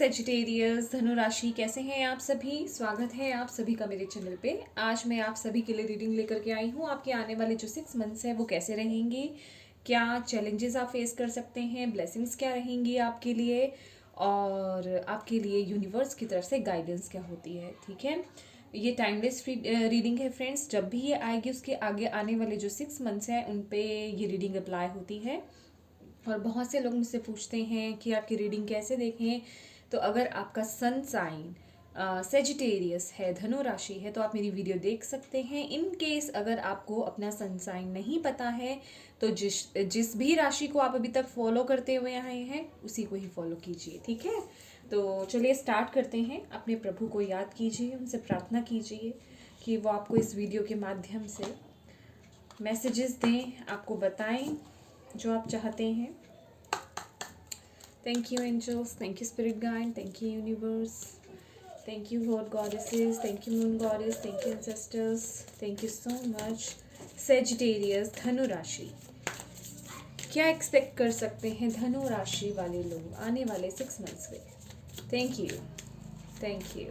Sagittarius धनु राशि, कैसे हैं आप सभी। स्वागत है आप सभी का मेरे चैनल पे। आज मैं आप सभी के लिए रीडिंग लेकर के आई हूँ। आपके आने वाले जो 6 मंथ्स है वो कैसे रहेंगे, क्या चैलेंजेस आप फेस कर सकते हैं, ब्लेसिंग्स क्या रहेंगी आपके लिए, और आपके लिए यूनिवर्स की तरफ से गाइडेंस क्या होती है। ठीक है, ये टाइमलेस रीडिंग है फ्रेंड्स। जब भी ये आएगी उसके आगे आने वाले जो 6 मंथ्स हैं उन पे ये रीडिंग अप्लाई होती है। और बहुत से लोग मुझसे पूछते हैं कि आपकी रीडिंग कैसे देखें। तो अगर आपका सन साइन सेजिटेरियस है, धनु राशि है, तो आप मेरी वीडियो देख सकते हैं। इन केस अगर आपको अपना सन साइन नहीं पता है तो जिस भी राशि को आप अभी तक फॉलो करते हुए आए हैं उसी को ही फॉलो कीजिए। ठीक है, तो चलिए स्टार्ट करते हैं। अपने प्रभु को याद कीजिए, उनसे प्रार्थना कीजिए कि वो आपको इस वीडियो के माध्यम से मैसेजेस दें, आपको बताएं जो आप चाहते हैं। Thank you angels, thank you spirit guide, thank you universe, thank you God goddesses, thank you moon goddess, thank you ancestors, thank you so much. Sagittarius धनु राशि, क्या एक्सपेक्ट कर सकते हैं धनु राशि वाले लोग आने वाले 6 मंथ्स में। Thank you, thank you,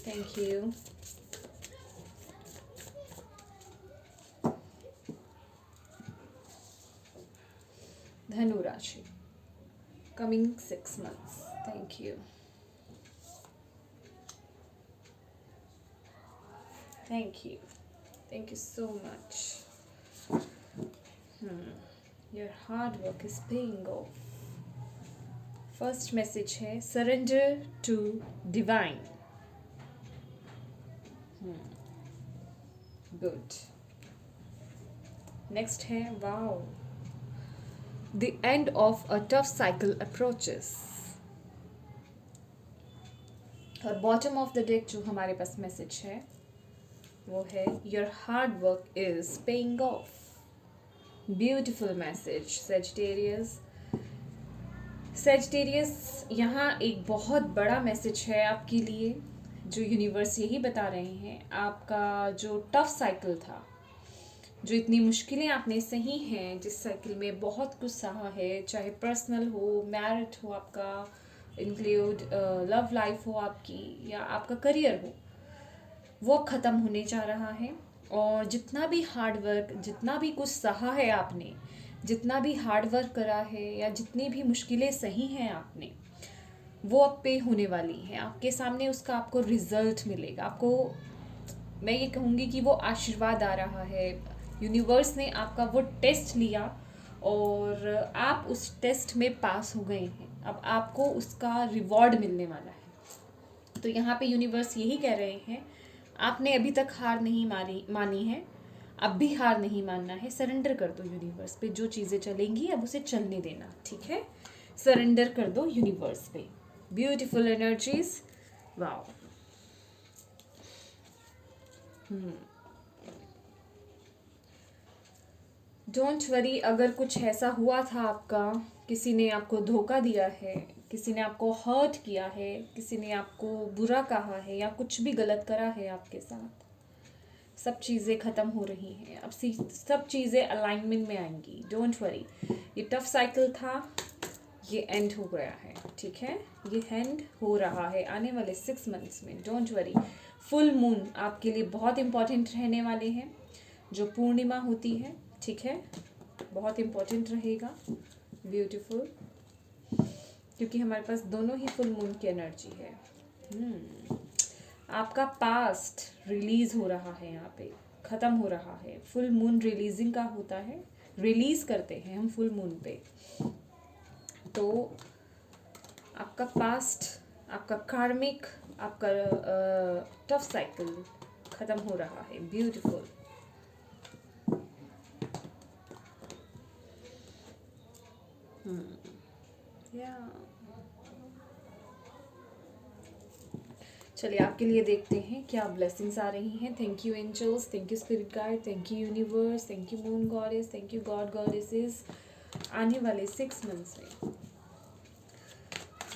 thank you. धनु राशि coming 6 months. Thank you. Thank you. Thank you so much. Your hard work is paying off. First message है surrender to divine. Good. Next है wow. The end of a tough cycle approaches. और bottom of the deck जो हमारे पास message है वो है your hard work is paying off. Beautiful message Sagittarius. Sagittarius, यहाँ एक बहुत बड़ा मैसेज है आपके लिए जो यूनिवर्स यही बता रहे हैं। आपका जो टफ साइकिल था, जो इतनी मुश्किलें आपने सही हैं, जिस साइकिल में बहुत कुछ सहा है, चाहे पर्सनल हो, मैरिड हो, आपका इंक्लूड लव लाइफ हो आपकी, या आपका करियर हो, वो ख़त्म होने जा रहा है। और जितना भी हार्ड वर्क, जितना भी कुछ सहा है आपने, जितना भी हार्ड वर्क करा है, या जितनी भी मुश्किलें सही हैं आपने, वो अब पे होने वाली हैं आपके सामने। उसका आपको रिजल्ट मिलेगा। आपको मैं ये कहूँगी कि वो आशीर्वाद आ रहा है। यूनिवर्स ने आपका वो टेस्ट लिया और आप उस टेस्ट में पास हो गए हैं। अब आपको उसका रिवॉर्ड मिलने वाला है। तो यहाँ पे यूनिवर्स यही कह रहे हैं, आपने अभी तक हार नहीं मानी है, अब भी हार नहीं मानना है। सरेंडर कर दो यूनिवर्स पे। जो चीज़ें चलेंगी अब उसे चलने देना। ठीक है, सरेंडर कर दो यूनिवर्स पे। Beautiful energies, wow. Don't worry, अगर कुछ ऐसा हुआ था आपका, किसी ने आपको धोखा दिया है, किसी ने आपको हर्ट किया है, किसी ने आपको बुरा कहा है, या कुछ भी गलत करा है आपके साथ, सब चीज़ें ख़त्म हो रही हैं। अब सब चीज़ें अलाइनमेंट में आएंगी। डोंट वरी, ये टफ साइकिल था, ये एंड हो गया है। ठीक है, ये एंड हो रहा है आने वाले 6 मंथ्स में। Don't worry. फुल मून आपके लिए बहुत इम्पॉर्टेंट रहने वाले हैं। जो पूर्णिमा होती है, ठीक है, बहुत इम्पोर्टेंट रहेगा। ब्यूटीफुल, क्योंकि हमारे पास दोनों ही फुल मून की एनर्जी है। आपका पास्ट रिलीज हो रहा है, यहाँ पे ख़त्म हो रहा है। फुल मून रिलीजिंग का होता है, रिलीज करते हैं हम फुल मून पे। तो आपका पास्ट, आपका कार्मिक, आपका टफ साइकिल ख़त्म हो रहा है। ब्यूटीफुल। चलिए आपके लिए देखते हैं क्या ब्लेसिंग्स आ रही हैं। Thank you angels, thank you spirit guide, thank you universe, thank you moon goddess, thank you God goddesses. आने वाले 6 मंथ्स में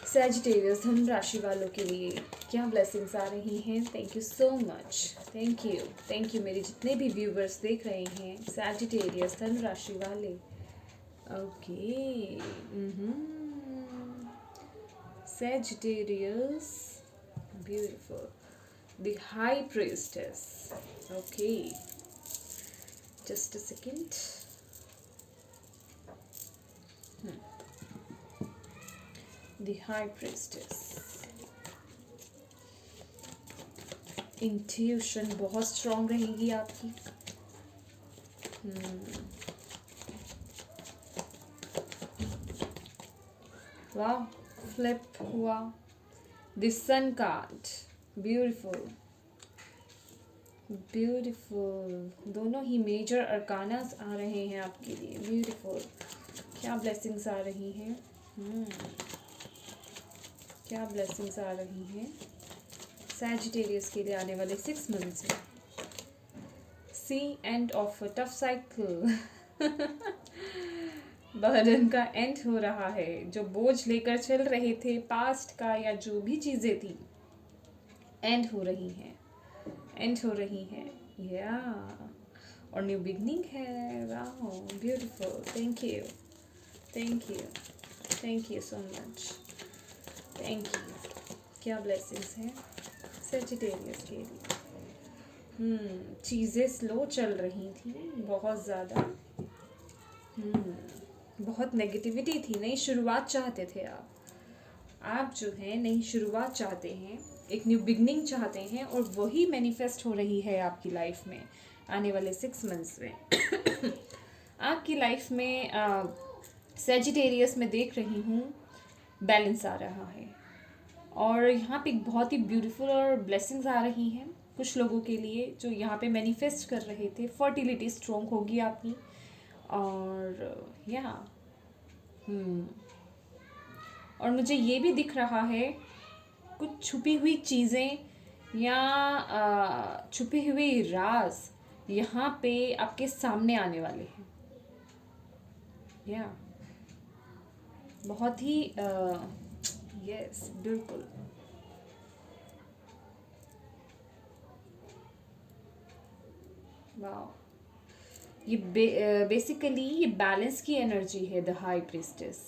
सैजिटेरियस धनु राशि वालों के लिए क्या ब्लेसिंग्स आ रही हैं। Thank you so much, thank you मेरे जितने भी व्यूवर्स देख रहे हैं सैजिटेरियस धनु राशि वाले। Okay, Sagittarius, beautiful. The High Priestess. Okay, just a second. The High Priestess. Intuition बहुत स्ट्रॉन्ग रहेगी आपकी. वाह, फ्लिप हुआ. The sun card, beautiful beautiful. दोनों ही मेजर अरकानास आ रहे हैं आपके लिए. ब्यूटीफुल. क्या ब्लेसिंग्स आ रही हैं. क्या ब्लेसिंग्स आ रही हैं सैजिटेरियस के लिए आने वाले 6 मंथ्स में. See end of a tough cycle. Burden का एंड हो रहा है. जो बोझ लेकर चल रहे थे पास्ट का या जो भी चीज़ें थी, एंड हो रही हैं. एंड हो रही हैं. या और न्यू बिगनिंग है. Wow, beautiful. Thank you, thank you, thank you so much. Thank you. क्या ब्लेसिंग्स हैं सैजिटेरियस के लिए. चीज़ें स्लो चल रही थी बहुत ज़्यादा. बहुत नेगेटिविटी थी. नई शुरुआत चाहते थे आप जो है नई शुरुआत चाहते हैं, एक न्यू बिगनिंग चाहते हैं, और वही मैनिफेस्ट हो रही है आपकी लाइफ में आने वाले 6 मंथ्स में. आपकी लाइफ में सैजिटेरियस में देख रही हूँ बैलेंस आ रहा है. और यहाँ पे बहुत ही ब्यूटीफुल और ब्लेसिंग्स आ रही हैं कुछ लोगों के लिए जो यहाँ पे मैनिफेस्ट कर रहे थे. फर्टिलिटी स्ट्रॉन्ग होगी आपकी. और और मुझे ये भी दिख रहा है कुछ छुपी हुई चीज़ें या छुपे हुए राज यहाँ पे आपके सामने आने वाले हैं. बहुत ही यस, बिल्कुल. वाओ. ये बेसिकली ये बैलेंस की एनर्जी है. The high priestess.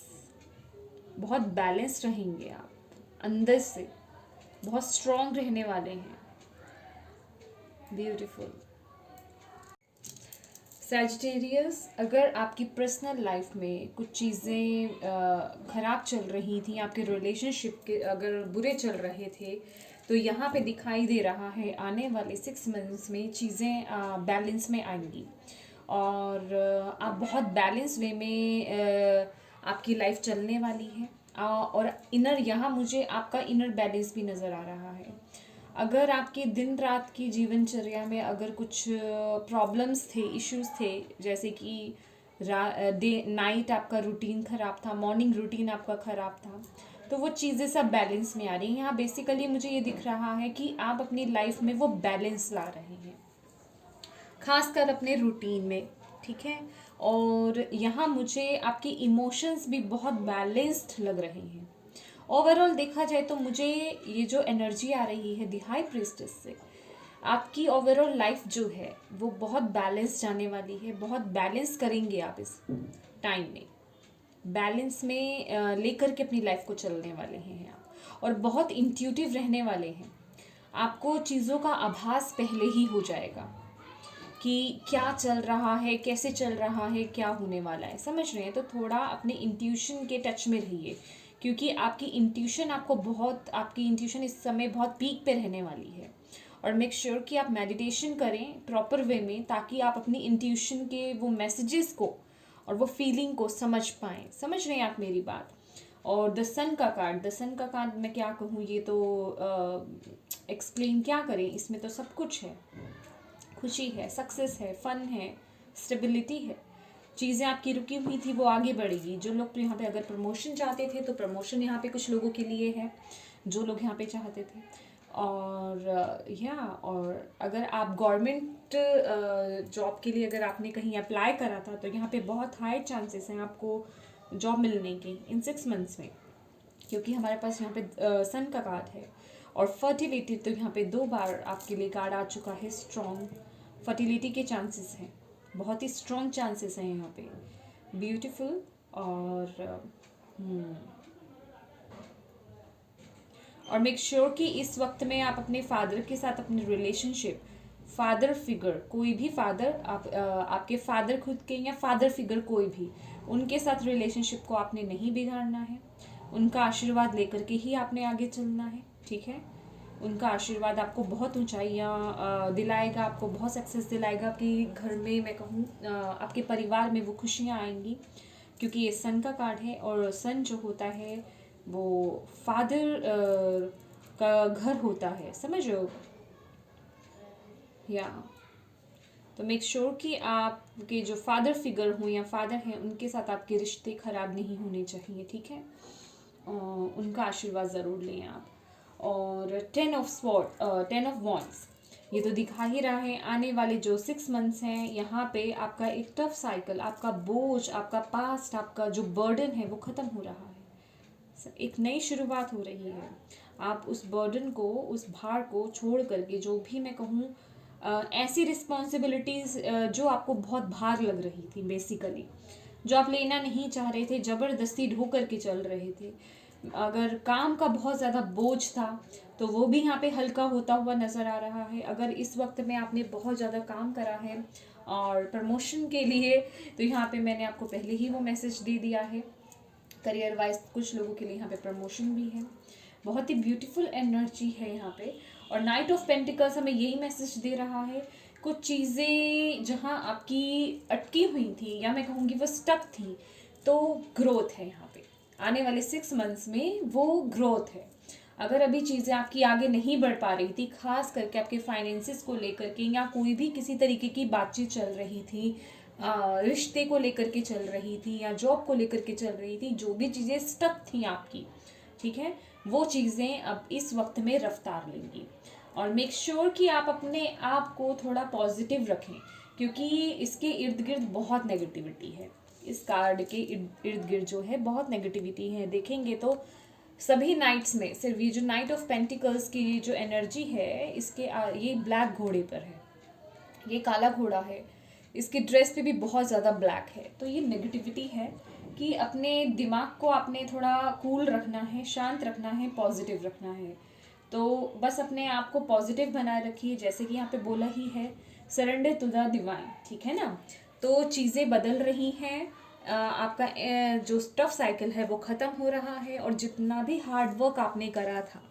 बहुत बैलेंस रहेंगे आप अंदर से. बहुत स्ट्रॉन्ग रहने वाले हैं. ब्यूटीफुल. सैजिटेरियस, अगर आपकी पर्सनल लाइफ में कुछ चीज़ें ख़राब चल रही थी, आपके रिलेशनशिप के अगर बुरे चल रहे थे, तो यहाँ पे दिखाई दे रहा है आने वाले 6 मंथ्स में चीज़ें बैलेंस में आएंगी. और आप बहुत बैलेंस वे में आपकी लाइफ चलने वाली है. और इनर यहाँ मुझे आपका इनर बैलेंस भी नज़र आ रहा है. अगर आपकी दिन रात की जीवनचर्या में अगर कुछ प्रॉब्लम्स थे, इश्यूज थे, जैसे कि नाइट आपका रूटीन ख़राब था, मॉर्निंग रूटीन आपका ख़राब था, तो वो चीज़ें सब बैलेंस में आ रही हैं. यहाँ बेसिकली मुझे ये दिख रहा है कि आप अपनी लाइफ में वो बैलेंस ला रहे हैं, खासकर अपने रूटीन में. ठीक है. और यहाँ मुझे आपके इमोशंस भी बहुत बैलेंस्ड लग रहे हैं. ओवरऑल देखा जाए तो मुझे ये जो एनर्जी आ रही है द हाई प्रीस्टेस से, आपकी ओवरऑल लाइफ जो है वो बहुत बैलेंस जाने वाली है. बहुत बैलेंस करेंगे आप इस टाइम में. बैलेंस में लेकर के अपनी लाइफ को चलने वाले हैं आप. और बहुत इंट्यूटिव रहने वाले हैं. आपको चीज़ों का आभास पहले ही हो जाएगा कि क्या चल रहा है, कैसे चल रहा है, क्या होने वाला है. समझ रहे हैं. तो थोड़ा अपने इंट्यूशन के टच में रहिए, क्योंकि आपकी इंट्यूशन इस समय बहुत पीक पे रहने वाली है. और मेक श्योर कि आप मेडिटेशन करें प्रॉपर वे में, ताकि आप अपनी इंट्यूशन के वो मैसेजेस को और वो फीलिंग को समझ पाएँ. समझ रहे हैं आप मेरी बात. और द सन का कार्ड मैं क्या कहूँ, ये तो एक्सप्लेन क्या करें. इसमें तो सब कुछ है. खुशी है, सक्सेस है, फन है, स्टेबिलिटी है. चीज़ें आपकी रुकी हुई थी वो आगे बढ़ेगी. जो लोग यहाँ पे अगर प्रमोशन चाहते थे तो प्रमोशन यहाँ पे कुछ लोगों के लिए है, जो लोग यहाँ पे चाहते थे. और अगर आप गवर्नमेंट जॉब के लिए अगर आपने कहीं अप्लाई करा था, तो यहाँ पे बहुत हाई चांसेस हैं आपको जॉब मिलने के इन 6 मंथ्स में, क्योंकि हमारे पास यहाँ पे सन का कार्ड है. और फर्टिलिटी तो यहाँ पे 2 बार आपके लिए कार्ड आ चुका है. स्ट्रॉन्ग फर्टिलिटी के चांसेस हैं. बहुत ही स्ट्रॉन्ग चांसेस हैं यहाँ पे. ब्यूटीफुल. और और मेक श्योर कि इस वक्त में आप अपने फादर के साथ अपनी रिलेशनशिप, फादर फिगर, कोई भी फादर, आपके फादर खुद के या फादर फिगर कोई भी, उनके साथ रिलेशनशिप को आपने नहीं बिगाड़ना है। उनका आशीर्वाद लेकर के ही आपने आगे चलना है, ठीक है। उनका आशीर्वाद आपको बहुत ऊंचाइयाँ दिलाएगा, आपको बहुत सक्सेस दिलाएगा। आपके घर में मैं कहूँ आपके परिवार में वो खुशियाँ आएंगी, क्योंकि ये सन का कार्ड है और सन जो होता है वो फादर का घर होता है, समझ रहे हो। या तो मेक श्योर कि आपके जो फादर फिगर हो या फादर हैं उनके साथ आपके रिश्ते खराब नहीं होने चाहिए, ठीक है। उनका आशीर्वाद ज़रूर लें आप। और 10 ऑफ वॉन्ड्स, ये तो दिखा ही रहा है आने वाले जो 6 मंथ्स हैं यहाँ पे आपका एक टफ साइकिल, आपका बोझ, आपका पास्ट, आपका जो बर्डन है वो ख़त्म हो रहा है। एक नई शुरुआत हो रही है। आप उस बर्डन को, उस भार को छोड़ करके, जो भी मैं कहूँ ऐसी रिस्पॉन्सिबिलिटीज़ जो आपको बहुत भार लग रही थी, बेसिकली जो आप लेना नहीं चाह रहे थे, ज़बरदस्ती ढो करके चल रहे थे, अगर काम का बहुत ज़्यादा बोझ था तो वो भी यहाँ पे हल्का होता हुआ नज़र आ रहा है। अगर इस वक्त में आपने बहुत ज़्यादा काम करा है और प्रमोशन के लिए, तो यहाँ पे मैंने आपको पहले ही वो मैसेज दे दिया है। करियर वाइज कुछ लोगों के लिए यहाँ पे प्रमोशन भी है, बहुत ही ब्यूटीफुल एनर्जी है यहाँ पे। और नाइट ऑफ पेंटिकल्स हमें यही मैसेज दे रहा है, कुछ चीज़ें जहाँ आपकी अटकी हुई थी या मैं कहूँगी वो स्टक थी, तो ग्रोथ है यहाँ पे। आने वाले 6 मंथ्स में वो ग्रोथ है। अगर अभी चीज़ें आपकी आगे नहीं बढ़ पा रही थी, खास करके आपके फाइनेंसिस को लेकर के, या कोई भी किसी तरीके की बातचीत चल रही थी, रिश्ते को लेकर के चल रही थी या जॉब को लेकर के चल रही थी, जो भी चीज़ें स्टक थी आपकी, ठीक है, वो चीज़ें अब इस वक्त में रफ्तार लेंगी। और मेक श्योर कि आप अपने आप को थोड़ा पॉजिटिव रखें, क्योंकि इसके इर्द गिर्द बहुत नेगेटिविटी है। इस कार्ड के इर्द गिर्द जो है बहुत नेगेटिविटी है। देखेंगे तो सभी नाइट्स में सिर्फ ये जो नाइट ऑफ पेंटिकल्स की जो एनर्जी है, इसके ये ब्लैक घोड़े पर है, ये काला घोड़ा है, इसकी ड्रेस पे भी बहुत ज़्यादा ब्लैक है। तो ये नेगेटिविटी है कि अपने दिमाग को आपने थोड़ा कूल रखना है, शांत रखना है, पॉजिटिव रखना है। तो बस अपने आप को पॉजिटिव बनाए रखिए, जैसे कि यहाँ पे बोला ही है, सरेंडर टू द डिवाइन, ठीक है ना। तो चीज़ें बदल रही हैं, आपका जो टफ साइकिल है वो ख़त्म हो रहा है, और जितना भी हार्ड वर्क आपने करा था,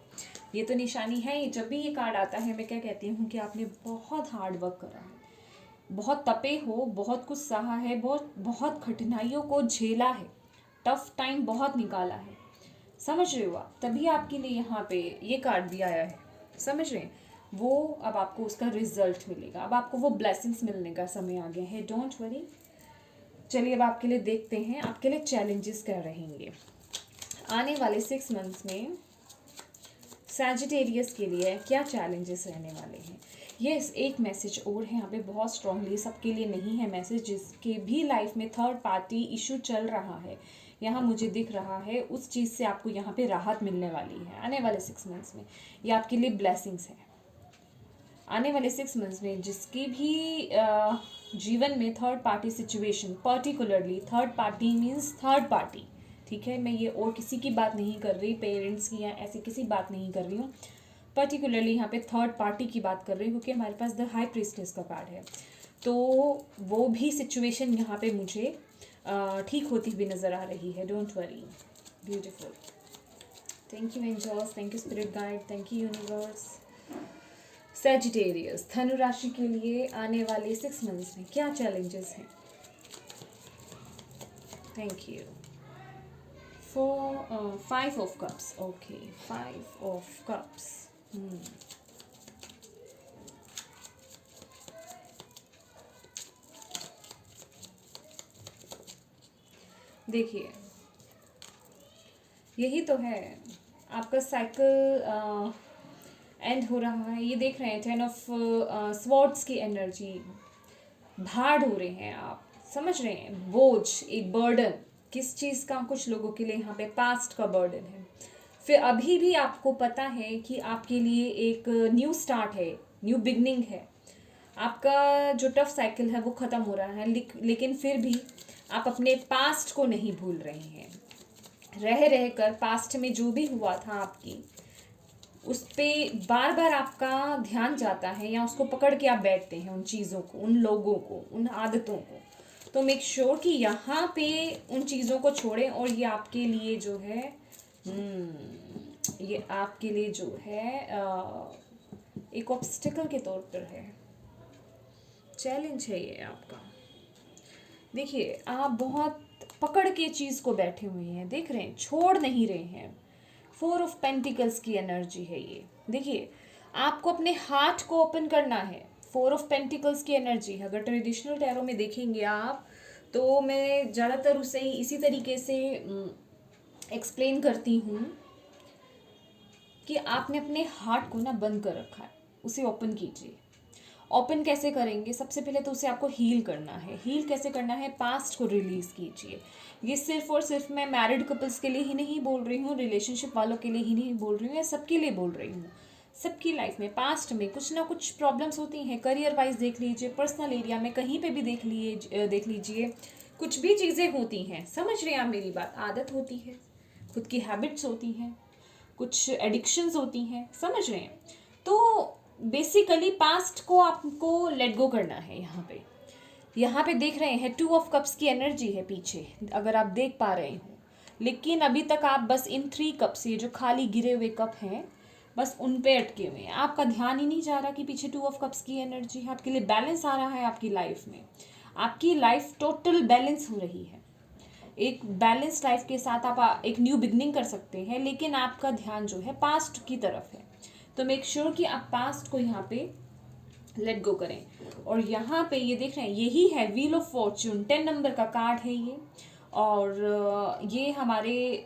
ये तो निशानी है। जब भी ये कार्ड आता है मैं क्या कहती हूँ कि आपने बहुत हार्ड वर्क करा है, बहुत तपे हो, बहुत कुछ सहा है, बहुत बहुत कठिनाइयों को झेला है, टफ टाइम बहुत निकाला है, समझ रहे हो आप। तभी आपके लिए यहाँ पे ये कार्ड भी आया है, समझ रहे हैं। वो अब आपको उसका रिजल्ट मिलेगा, अब आपको वो ब्लेसिंग्स मिलने का समय आ गया है, डोंट वरी। चलिए अब आपके लिए देखते हैं आपके लिए चैलेंजेस क्या रहेंगे आने वाले 6 मंथ्स में। सैजिटेरियस के लिए क्या चैलेंजेस रहने वाले हैं, ये एक मैसेज और है यहाँ पे बहुत स्ट्रांगली, सबके लिए नहीं है मैसेज, जिसके भी लाइफ में थर्ड पार्टी इशू चल रहा है, यहाँ मुझे दिख रहा है, उस चीज़ से आपको यहाँ पे राहत मिलने वाली है आने वाले 6 मंथ्स में। ये आपके लिए ब्लेसिंग्स है आने वाले 6 मंथ्स में। जिसकी भी जीवन में third party situation, particularly third party means third party, ठीक है, मैं ये और किसी की बात नहीं कर रही, पेरेंट्स की या ऐसी किसी बात नहीं कर रही हूँ, पर्टिकुलरली यहाँ पे थर्ड पार्टी की बात कर रही हूँ, क्योंकि हमारे पास द हाई प्रीस्टेस का कार्ड है। तो वो भी सिचुएशन यहाँ पे मुझे ठीक होती हुई नज़र आ रही है, don't worry. Beautiful, thank you angels, thank you spirit guide, thank you universe. Sagittarius, धनु राशि के लिए आने वाले 6 मंथ्स में क्या चैलेंजेस हैं। Thank you for 5 of cups, okay 5 of cups. देखिए यही तो है, आपका साइकिल एंड हो रहा है, ये देख रहे हैं 10 ऑफ स्वॉर्ड्स की एनर्जी, भार हो रहे हैं आप, समझ रहे हैं, बोझ, एक बर्डन, किस चीज़ का, कुछ लोगों के लिए यहाँ पे पास्ट का बर्डन है। फिर अभी भी आपको पता है कि आपके लिए एक न्यू स्टार्ट है, न्यू बिगनिंग है, आपका जो टफ साइकिल है वो ख़त्म हो रहा है, लेकिन फिर भी आप अपने पास्ट को नहीं भूल रहे हैं। रह कर पास्ट में जो भी हुआ था आपकी, उस पे बार बार आपका ध्यान जाता है या उसको पकड़ के आप बैठते हैं उन चीज़ों को, उन लोगों को, उन आदतों को, तो मेक श्योर कि यहाँ पे उन चीज़ों को छोड़ें। और ये आपके लिए जो है ये आपके लिए जो है एक ऑब्स्टिकल के तौर पर है, चैलेंज है ये आपका। देखिए आप बहुत पकड़ के चीज़ को बैठे हुए हैं, देख रहे हैं, छोड़ नहीं रहे हैं। 4 ऑफ पेंटिकल्स की एनर्जी है ये। देखिए आपको अपने हार्ट को ओपन करना है। 4 ऑफ पेंटिकल्स की एनर्जी है। अगर ट्रेडिशनल टैरो में देखेंगे आप तो मैं ज़्यादातर उसे इसी तरीके से एक्सप्लेन करती हूँ कि आपने अपने हार्ट को ना बंद कर रखा है, उसे ओपन कीजिए। ओपन कैसे करेंगे? सबसे पहले तो उसे आपको हील करना है। हील कैसे करना है? पास्ट को रिलीज़ कीजिए। ये सिर्फ और सिर्फ मैं मैरिड कपल्स के लिए ही नहीं बोल रही हूँ, रिलेशनशिप वालों के लिए ही नहीं बोल रही हूँ, या सबके लिए बोल रही हूँ। सबकी लाइफ में पास्ट में कुछ ना कुछ प्रॉब्लम्स होती हैं। करियर वाइज देख लीजिए, पर्सनल एरिया में कहीं पे भी देख लीजिए, कुछ भी चीज़ें होती हैं। समझ रहे हैं आप मेरी बात? आदत होती है, खुद की हैबिट्स होती हैं, कुछ एडिक्शंस होती हैं, समझ रहे हैं? तो बेसिकली पास्ट को आपको लेट गो करना है। यहाँ पे देख रहे हैं 2 ऑफ कप्स की एनर्जी है पीछे, अगर आप देख पा रहे हो। लेकिन अभी तक आप बस इन 3 कप्स, ये जो खाली गिरे हुए कप हैं, बस उन पे अटके हुए हैं। आपका ध्यान ही नहीं जा रहा कि पीछे 2 ऑफ कप्स की एनर्जी है। आपके लिए बैलेंस आ रहा है आपकी लाइफ में। आपकी लाइफ टोटल बैलेंस हो रही है। एक बैलेंस लाइफ के साथ आप एक न्यू बिगनिंग कर सकते हैं, लेकिन आपका ध्यान जो है पास्ट की तरफ है। तो मेक श्योर कि आप पास्ट को यहाँ पे लेट गो करें। और यहाँ पे ये देख रहे हैं, यही है व्हील ऑफ फॉर्च्यून, 10 नंबर का कार्ड है ये। और ये हमारे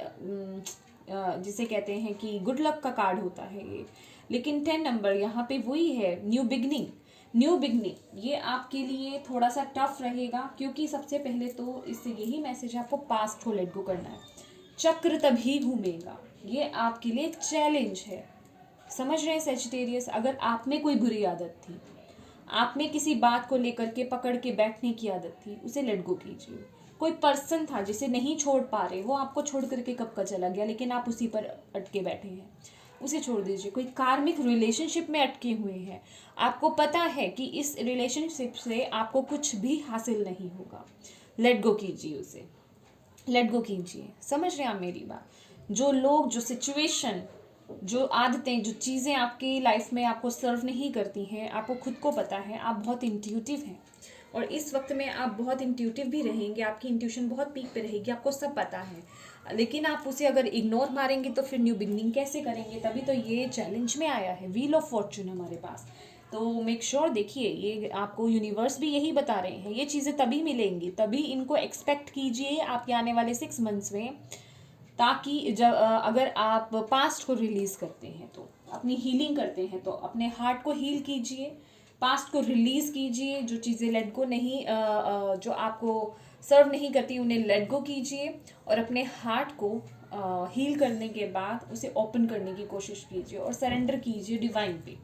जिसे कहते हैं कि गुड लक का कार्ड होता है ये। लेकिन 10 नंबर यहाँ पे वही है, न्यू बिगनिंग। न्यू बिगनिंग ये आपके लिए थोड़ा सा टफ रहेगा, क्योंकि सबसे पहले तो इससे यही मैसेज है, आपको पास्ट को लेट गो करना है। चक्र तभी घूमेगा, ये आपके लिए चैलेंज है। समझ रहे हैं सेजिटेरियस? अगर आप में कोई बुरी आदत थी, आप में किसी बात को लेकर के पकड़ के बैठने की आदत थी, उसे लेट गो कीजिए। कोई पर्सन था जिसे नहीं छोड़ पा रहे, वो आपको छोड़ करके कब का चला गया, लेकिन आप उसी पर अटके बैठे हैं, उसे छोड़ दीजिए। कोई कार्मिक रिलेशनशिप में अटके हुए हैं, आपको पता है कि इस रिलेशनशिप से आपको कुछ भी हासिल नहीं होगा, लेट गो कीजिए उसे, लेट गो कीजिए। समझ रहे हैं आप मेरी बात? जो लोग, जो सिचुएशन, जो आदतें, जो चीज़ें आपकी लाइफ में आपको सर्व नहीं करती हैं, आपको खुद को पता है, आप बहुत इंट्यूटिव हैं। और इस वक्त में आप बहुत इंट्यूटिव भी रहेंगे, आपकी इंट्यूशन बहुत पीक पे रहेगी, आपको सब पता है। लेकिन आप उसे अगर इग्नोर मारेंगे तो फिर न्यू बिगनिंग कैसे करेंगे? तभी तो ये चैलेंज में आया है, व्हील ऑफ फॉर्च्यून हमारे पास। तो मेक श्योर देखिए, ये आपको यूनिवर्स भी यही बता रहे हैं, ये चीज़ें तभी मिलेंगी, तभी इनको एक्सपेक्ट कीजिए आपके आने वाले 6 मंथ्स में। ताकि जब अगर आप पास्ट को रिलीज़ करते हैं, तो अपनी हीलिंग करते हैं, तो अपने हार्ट को हील कीजिए, पास्ट को रिलीज़ कीजिए। जो चीज़ें लेट गो नहीं, जो आपको सर्व नहीं करती, उन्हें लेट गो कीजिए। और अपने हार्ट को हील करने के बाद उसे ओपन करने की कोशिश कीजिए और सरेंडर कीजिए डिवाइन पे।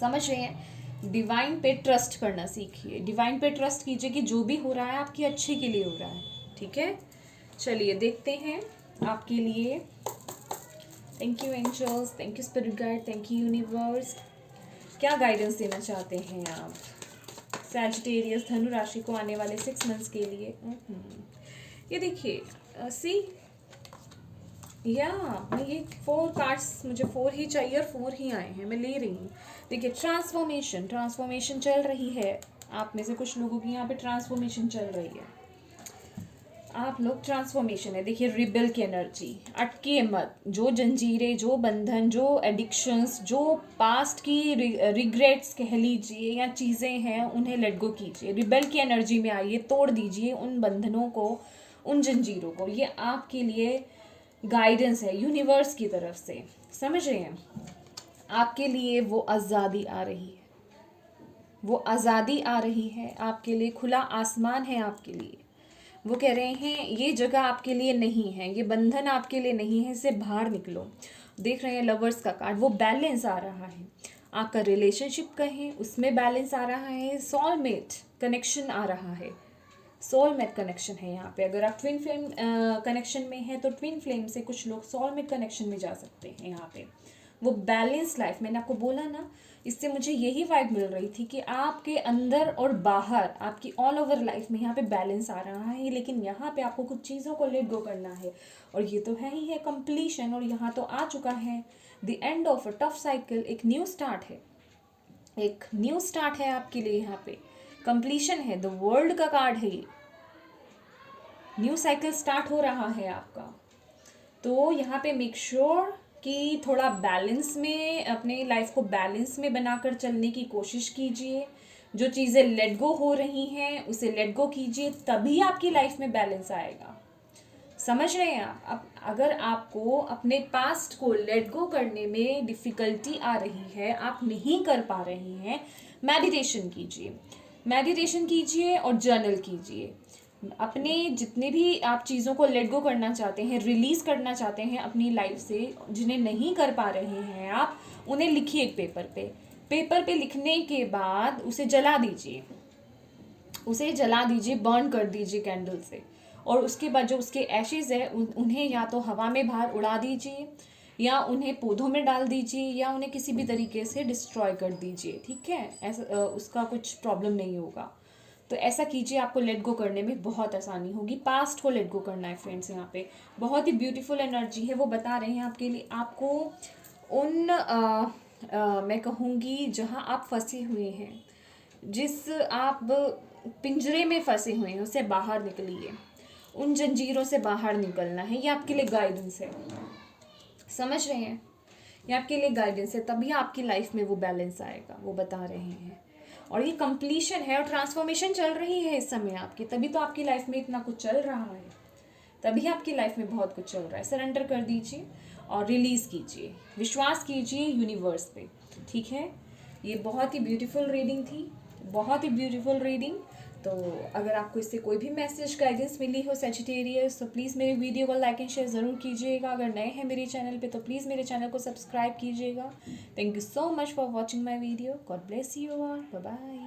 समझ रहे हैं? डिवाइन पे ट्रस्ट करना सीखिए, डिवाइन पे ट्रस्ट कीजिए कि जो भी हो रहा है आपके अच्छे के लिए हो रहा है। ठीक है, चलिए देखते हैं आपके लिए। Thank you angels, thank you spirit guide, thank you universe. क्या गाइडेंस देना चाहते हैं आप सैजिटेरियस धनु राशि को आने वाले 6 मंथ्स के लिए? ये देखिए, सी या मैं ये 4 कार्ड्स, मुझे 4 ही चाहिए और 4 ही आए हैं, मैं ले रही हूँ। देखिए ट्रांसफॉर्मेशन चल रही है। आप में से कुछ लोगों की यहाँ पे ट्रांसफॉर्मेशन चल रही है। आप लोग ट्रांसफॉर्मेशन है। देखिए रिबेल की एनर्जी, अटके मत। जो जंजीरें, जो बंधन, जो एडिक्शंस, जो पास्ट की रिग्रेट्स कह लीजिए या चीज़ें हैं, उन्हें लेट गो कीजिए। रिबेल की एनर्जी में आइए, तोड़ दीजिए उन बंधनों को, उन जंजीरों को। ये आपके लिए गाइडेंस है यूनिवर्स की तरफ से। समझ रहे हैं? आपके लिए वो आज़ादी आ रही है, वो आज़ादी आ रही है आपके लिए। खुला आसमान है आपके लिए। वो कह रहे हैं ये जगह आपके लिए नहीं है, ये बंधन आपके लिए नहीं है, इससे बाहर निकलो। देख रहे हैं लवर्स का कार्ड, वो बैलेंस आ रहा है। आपका रिलेशनशिप कहें, उसमें बैलेंस आ रहा है। सोलमेट कनेक्शन आ रहा है, सोलमेट कनेक्शन है यहाँ पे। अगर आप ट्विन फ्लेम कनेक्शन में हैं तो ट्विन फ्लेम से कुछ लोग सोलमेट कनेक्शन में जा सकते हैं यहाँ पे। वो बैलेंस लाइफ, मैंने आपको बोला ना, इससे मुझे यही वाइब मिल रही थी कि आपके अंदर और बाहर, आपकी ऑल ओवर लाइफ में यहाँ पे बैलेंस आ रहा है, लेकिन यहाँ पे आपको कुछ चीज़ों को लेट गो करना है। और ये तो है ही है कंप्लीशन, और यहाँ तो आ चुका है the end of a tough cycle. एक न्यू स्टार्ट है, एक न्यू स्टार्ट है आपके लिए। यहाँ पे कंप्लीशन है, द वर्ल्ड का कार्ड है ये। न्यू साइकिल स्टार्ट हो रहा है आपका। तो यहाँ पे मेक श्योर कि थोड़ा बैलेंस में, अपने लाइफ को बैलेंस में बनाकर चलने की कोशिश कीजिए। जो चीज़ें लेट गो हो रही हैं उसे लेट गो कीजिए, तभी आपकी लाइफ में बैलेंस आएगा। समझ रहे हैं आप? अब अगर आपको अपने पास्ट को लेट गो करने में डिफ़िकल्टी आ रही है, आप नहीं कर पा रहे हैं, मेडिटेशन कीजिए, मेडिटेशन कीजिए और जर्नल कीजिए। अपने जितने भी आप चीज़ों को लेट गो करना चाहते हैं, रिलीज़ करना चाहते हैं अपनी लाइफ से, जिन्हें नहीं कर पा रहे हैं आप, उन्हें लिखिए एक पेपर पे। पेपर पे लिखने के बाद उसे जला दीजिए, उसे जला दीजिए, बर्न कर दीजिए कैंडल से। और उसके बाद जो उसके एशेज़ है उन्हें या तो हवा में बाहर उड़ा दीजिए, या उन्हें पौधों में डाल दीजिए, या उन्हें किसी भी तरीके से डिस्ट्रॉय कर दीजिए। ठीक है, ऐसा उसका कुछ प्रॉब्लम नहीं होगा। तो ऐसा कीजिए, आपको लेट गो करने में बहुत आसानी होगी। पास्ट को लेट गो करना है फ्रेंड्स। यहाँ पे बहुत ही ब्यूटीफुल एनर्जी है, वो बता रहे हैं आपके लिए। आपको उन मैं कहूँगी जहाँ आप फंसे हुए हैं, जिस आप पिंजरे में फंसे हुए हैं, उससे बाहर निकलिए। उन जंजीरों से बाहर निकलना है, ये आपके लिए गाइडेंस है। समझ रहे हैं? ये आपके लिए गाइडेंस है, तभी आपकी लाइफ में वो बैलेंस आएगा, वो बता रहे हैं। और ये कंप्लीशन है और ट्रांसफॉर्मेशन चल रही है इस समय आपकी, तभी तो आपकी लाइफ में इतना कुछ चल रहा है, तभी आपकी लाइफ में बहुत कुछ चल रहा है। सरेंडर कर दीजिए और रिलीज़ कीजिए, विश्वास कीजिए यूनिवर्स पे। ठीक है, ये बहुत ही ब्यूटीफुल रीडिंग थी, बहुत ही ब्यूटीफुल रीडिंग। तो अगर आपको इससे कोई भी मैसेज गाइडेंस मिली हो सजिटेरियस, तो प्लीज़ मेरे वीडियो को लाइक एंड शेयर ज़रूर कीजिएगा। अगर नए हैं मेरे चैनल पे तो प्लीज़ मेरे चैनल को सब्सक्राइब कीजिएगा। Thank you so much for watching my video. God bless you all, bye bye.